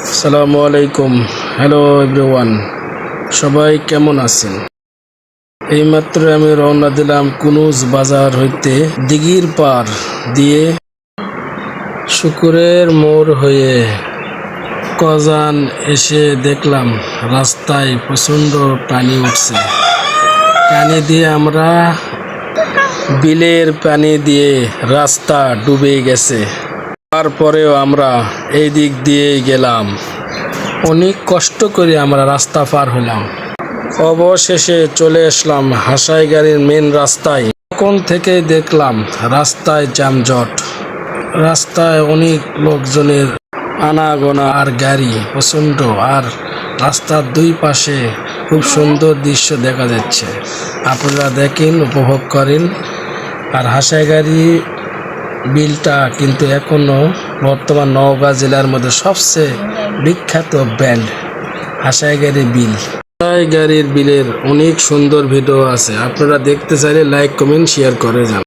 আসসালামু আলাইকুম। Hello everyone, সবাই কেমন আছেন? এইমাত্র আমি রওনা দিলাম কুনুজ বাজার হইতে দিঘির পার দিয়ে শুকুরের মোড় হয়ে কজান এসে দেখলাম রাস্তায় প্রচণ্ড পানি উঠছে। পানি দিয়ে আমরা বিলের পানি দিয়ে রাস্তা ডুবে গেছে। তারপরেও আমরা এই দিক দিয়েই গেলাম। অনেক কষ্ট করে আমরা রাস্তা পার হলাম। অবশেষে চলে আসলাম হাসাইগাড়ির মেন রাস্তায়। তখন থেকে দেখলাম রাস্তায় যানজট, রাস্তায় অনেক লোকজনের আনাগোনা আর গাড়ি প্রচণ্ড, আর রাস্তার দুই পাশে খুব সুন্দর দৃশ্য দেখা যাচ্ছে। আপনারা দেখেন, উপভোগ করেন। আর হাসাইগাড়ি বিলটা কিন্তু এখনো বর্তমান নওগাঁ জেলার মধ্যে সবচেয়ে বিখ্যাত ব্যান্ড হাসাইগাড়ি বিল। হাসাইগাড়ির বিলের অনেক সুন্দর ভিডিও আছে, আপনারা দেখতে চাইলে লাইক কমেন্ট শেয়ার করে যান।